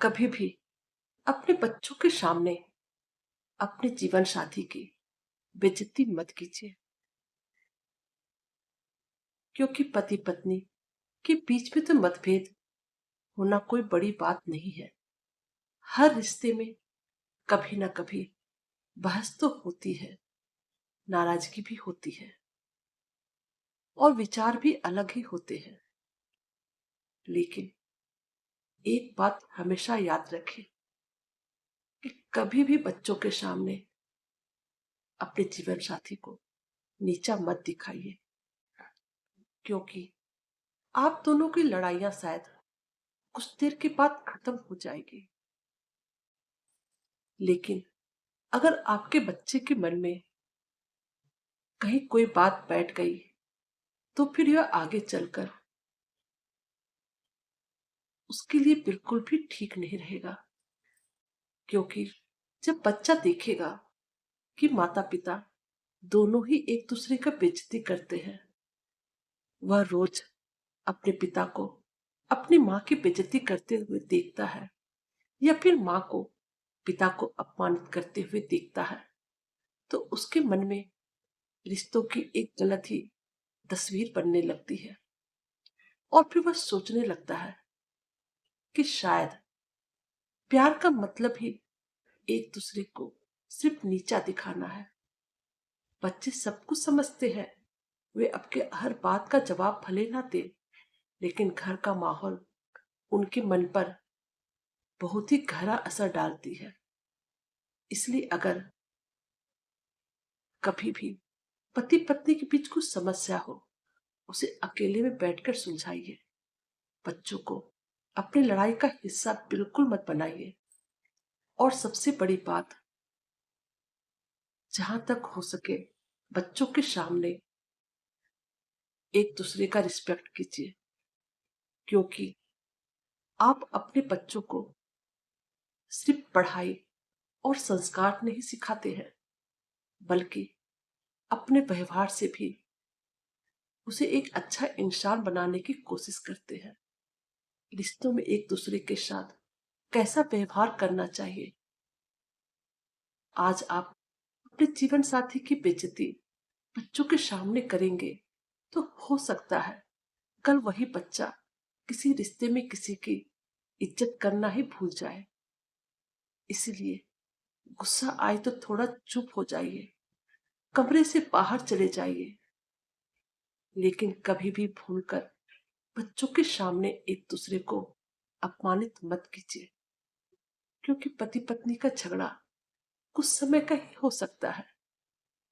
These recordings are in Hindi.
कभी भी अपने बच्चों के सामने अपने जीवन साथी की बेइज्जती मत कीजिए, क्योंकि पति पत्नी के बीच में तो मतभेद होना कोई बड़ी बात नहीं है। हर रिश्ते में कभी ना कभी बहस तो होती है, नाराजगी भी होती है और विचार भी अलग ही होते हैं। लेकिन एक बात हमेशा याद रखें कि कभी भी बच्चों के सामने अपने जीवन साथी को नीचा मत दिखाइए, क्योंकि आप दोनों की लड़ाइयां शायद कुछ देर के बाद खत्म हो जाएगी। लेकिन अगर आपके बच्चे के मन में कहीं कोई बात बैठ गई, तो फिर यह आगे चलकर उसके लिए बिल्कुल भी ठीक नहीं रहेगा। क्योंकि जब बच्चा देखेगा कि माता पिता दोनों ही एक दूसरे का बेइज्जती करते हैं, वह रोज अपने पिता को अपनी माँ की बेइज्जती करते हुए देखता है या फिर माँ को पिता को अपमानित करते हुए देखता है, तो उसके मन में रिश्तों की एक गलत ही तस्वीर बनने लगती है और फिर वह सोचने लगता है कि शायद प्यार का मतलब ही एक दूसरे को सिर्फ नीचा दिखाना है। बच्चे सब कुछ समझते हैं, वे आपके हर बात का जवाब भले ना दे, लेकिन घर का माहौल उनके मन पर बहुत ही गहरा असर डालती है। इसलिए अगर कभी भी पति पत्नी के बीच कुछ समस्या हो, उसे अकेले में बैठकर सुलझाइए। बच्चों को अपनी लड़ाई का हिस्सा बिल्कुल मत बनाइए। और सबसे बड़ी बात, जहां तक हो सके बच्चों के सामने एक दूसरे का रिस्पेक्ट कीजिए, क्योंकि आप अपने बच्चों को सिर्फ पढ़ाई और संस्कार नहीं सिखाते हैं, बल्कि अपने व्यवहार से भी उसे एक अच्छा इंसान बनाने की कोशिश करते हैं। रिश्तों में एक दूसरे के साथ कैसा व्यवहार करना चाहिए, आज आप अपने जीवन साथी की बेइज्जती बच्चों के सामने करेंगे, तो हो सकता है कल वही बच्चा किसी रिश्ते में किसी की इज्जत करना ही भूल जाए। इसलिए गुस्सा आए तो थोड़ा चुप हो जाइए, कमरे से बाहर चले जाइए, लेकिन कभी भी भूलकर बच्चों के सामने एक दूसरे को अपमानित मत कीजिए। क्योंकि पति पत्नी का झगड़ा कुछ समय का ही हो सकता है,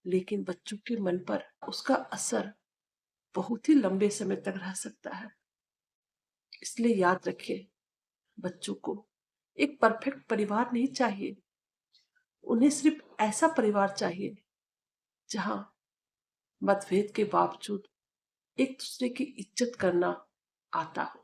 लेकिन बच्चों के मन पर उसका असर बहुत ही लंबे समय तक रह सकता है। इसलिए याद रखिए, बच्चों को एक परफेक्ट परिवार नहीं चाहिए, उन्हें सिर्फ ऐसा परिवार चाहिए जहां मतभेद के बावजूद एक दूसरे की इज्जत करना आता हो।